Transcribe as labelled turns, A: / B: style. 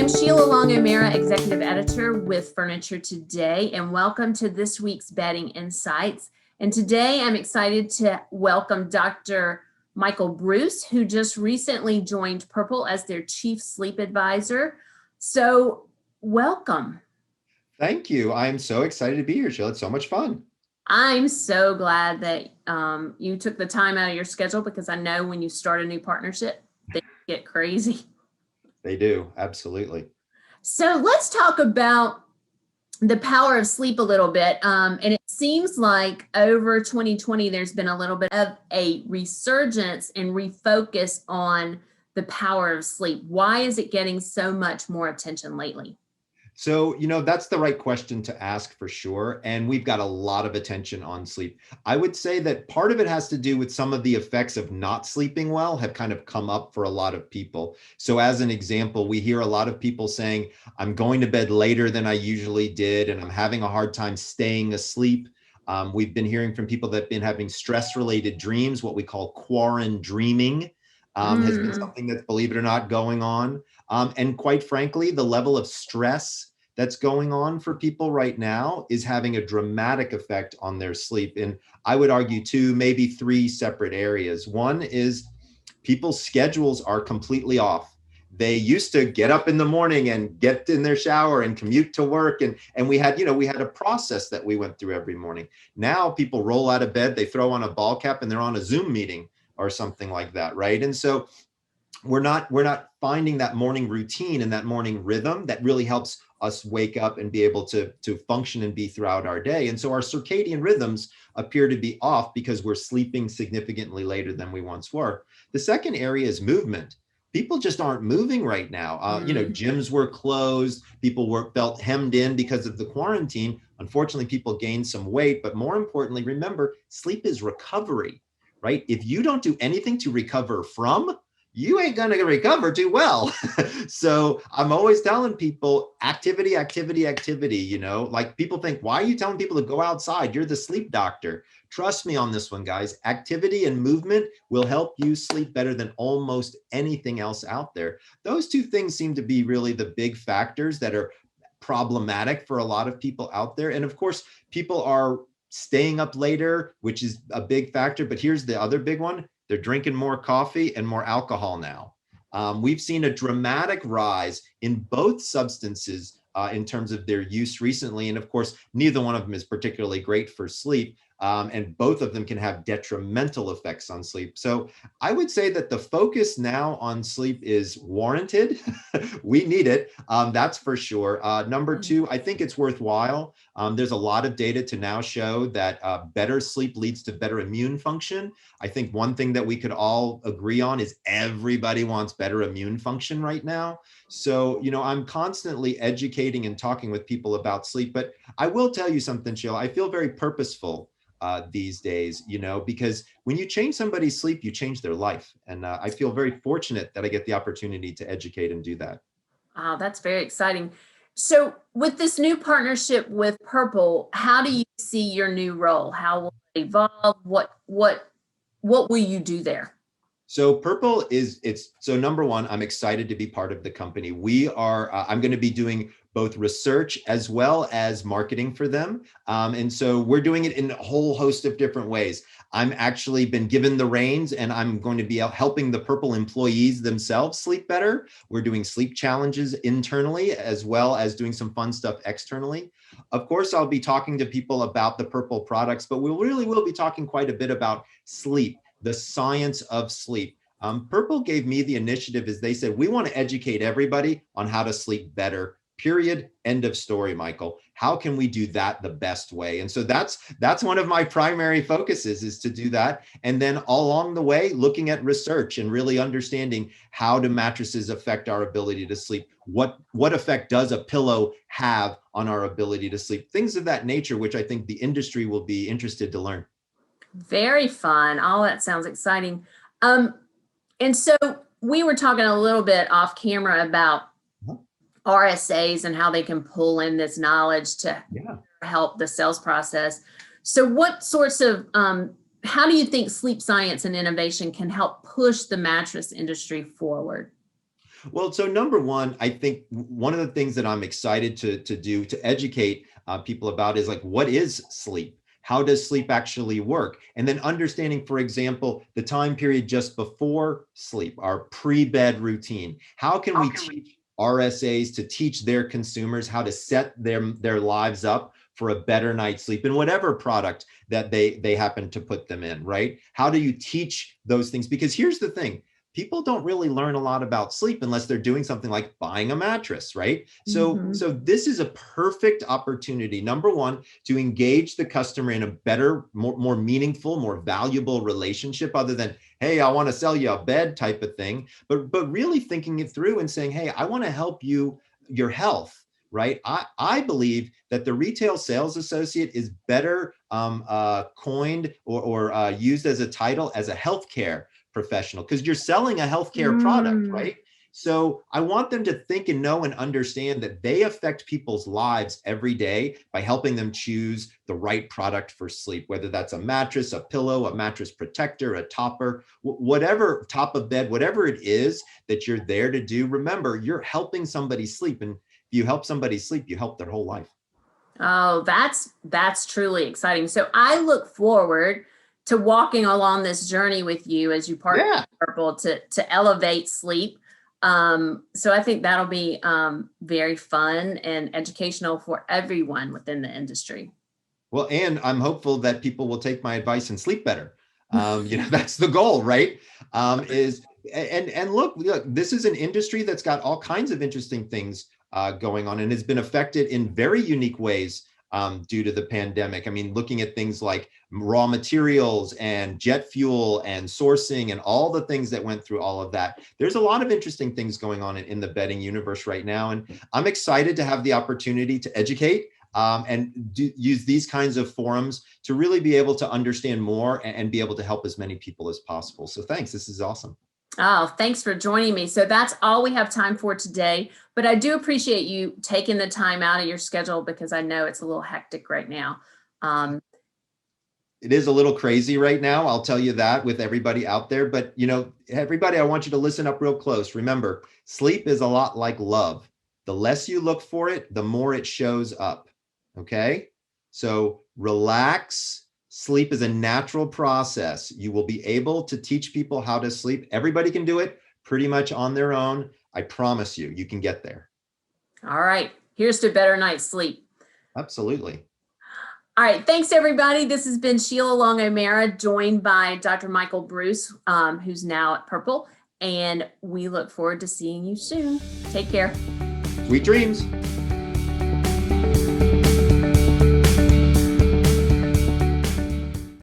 A: I'm Sheila Long O'Mara, Executive Editor with Furniture Today, and welcome to this week's Bedding Insights. And today I'm excited to welcome Dr. Michael Breus, who just recently joined Purple as their Chief Sleep Advisor. So welcome.
B: Thank you. I'm so excited to be here, Sheila. It's so much fun.
A: I'm so glad that you took the time out of your schedule, because I know when you start a new partnership, they get crazy.
B: They do, absolutely.
A: So let's talk about the power of sleep a little bit. And it seems like over 2020, there's been a little bit of a resurgence and refocus on the power of sleep. Why is it getting so much more attention lately?
B: So, that's the right question to ask for sure. And we've got a lot of attention on sleep. I would say that part of it has to do with some of the effects of not sleeping well have kind of come up for a lot of people. So as an example, we hear a lot of people saying, I'm going to bed later than I usually did, and I'm having a hard time staying asleep. We've been hearing from people that have been having stress-related dreams, what we call quaran dreaming, has been something that's, believe it or not, going on. And quite frankly, the level of stress that's going on for people right now is having a dramatic effect on their sleep. And I would argue two, maybe three separate areas. One is people's schedules are completely off. They used to get up in the morning and get in their shower and commute to work. And we had a process that we went through every morning. Now people roll out of bed, they throw on a ball cap, and they're on a Zoom meeting or something like that, right? And so we're not finding that morning routine and that morning rhythm that really helps us wake up and be able to function and be throughout our day. And so our circadian rhythms appear to be off because we're sleeping significantly later than we once were. The second area is movement. People just aren't moving right now. Gyms were closed. People felt hemmed in because of the quarantine. Unfortunately, people gained some weight, but more importantly, remember, sleep is recovery, right? If you don't do anything to recover from, you ain't going to recover too well. So I'm always telling people activity, like people think, why are you telling people to go outside? You're the sleep doctor. Trust me on this one, guys. Activity and movement will help you sleep better than almost anything else out there. Those two things seem to be really the big factors that are problematic for a lot of people out there. And of course, people are staying up later, which is a big factor. But here's the other big one. They're drinking more coffee and more alcohol now. We've seen a dramatic rise in both substances in terms of their use recently. And of course, neither one of them is particularly great for sleep. And both of them can have detrimental effects on sleep. So I would say that the focus now on sleep is warranted. We need it, that's for sure. Number two, I think it's worthwhile. There's a lot of data to now show that better sleep leads to better immune function. I think one thing that we could all agree on is everybody wants better immune function right now. So, I'm constantly educating and talking with people about sleep, but I will tell you something, Sheila. I feel very purposeful these days, because when you change somebody's sleep, you change their life. And I feel very fortunate that I get the opportunity to educate and do that.
A: Wow, that's very exciting. So with this new partnership with Purple, how do you see your new role? How will it evolve? What will you do there?
B: So Purple so number one, I'm excited to be part of the company. I'm going to be doing both research as well as marketing for them. And so we're doing it in a whole host of different ways. I'm actually been given the reins, and I'm going to be helping the Purple employees themselves sleep better. We're doing sleep challenges internally, as well as doing some fun stuff externally. Of course, I'll be talking to people about the Purple products, but we really will be talking quite a bit about sleep, the science of sleep. Purple gave me the initiative as they said, we want to educate everybody on how to sleep better, period, end of story, Michael. How can we do that the best way? And so that's one of my primary focuses, is to do that. And then along the way, looking at research and really understanding how do mattresses affect our ability to sleep? What effect does a pillow have on our ability to sleep? Things of that nature, which I think the industry will be interested to learn.
A: Very fun. All that sounds exciting. And so we were talking a little bit off camera about RSAs and how they can pull in this knowledge to help the sales process. So what sorts of, how do you think sleep science and innovation can help push the mattress industry forward?
B: Well, so number one, I think one of the things that I'm excited to do to educate people about is like, what is sleep? How does sleep actually work? And then understanding, for example, the time period just before sleep, our pre-bed routine. How can we teach RSAs to teach their consumers how to set their lives up for a better night's sleep in whatever product that they happen to put them in, right? How do you teach those things? Because here's the thing, people don't really learn a lot about sleep unless they're doing something like buying a mattress, right? So this is a perfect opportunity, number one, to engage the customer in a better, more meaningful, more valuable relationship, other than, hey, I want to sell you a bed type of thing, but really thinking it through and saying, hey, I want to help you, your health, right? I believe that the retail sales associate is better coined or used as a title as a healthcare professional, because you're selling a healthcare product, right? So I want them to think and know and understand that they affect people's lives every day by helping them choose the right product for sleep, whether that's a mattress, a pillow, a mattress protector, a topper, whatever, top of bed, whatever it is that you're there to do. Remember, you're helping somebody sleep. And if you help somebody sleep, you help their whole life.
A: Oh, that's truly exciting. So I look forward to walking along this journey with you as you partner with Purple to elevate sleep. So I think that'll be very fun and educational for everyone within the industry.
B: Well, and I'm hopeful that people will take my advice and sleep better. That's the goal, right? And look, this is an industry that's got all kinds of interesting things going on and has been affected in very unique ways due to the pandemic. I mean, looking at things like raw materials and jet fuel and sourcing and all the things that went through all of that. There's a lot of interesting things going on in the bedding universe right now. And I'm excited to have the opportunity to educate and use these kinds of forums to really be able to understand more and be able to help as many people as possible. So thanks. This is awesome.
A: Oh, thanks for joining me. So that's all we have time for today, but I do appreciate you taking the time out of your schedule because I know it's a little hectic right now.
B: It is a little crazy right now, I'll tell you that, with everybody out there, but everybody, I want you to listen up real close. Remember, sleep is a lot like love. The less you look for it, the more it shows up. Okay? So relax. Sleep is a natural process. You will be able to teach people how to sleep. Everybody can do it pretty much on their own. I promise you, you can get there.
A: All right. Here's to better night's sleep.
B: Absolutely.
A: All right. Thanks, everybody. This has been Sheila Long O'Mara, joined by Dr. Michael Breus, who's now at Purple. And we look forward to seeing you soon. Take care.
B: Sweet dreams.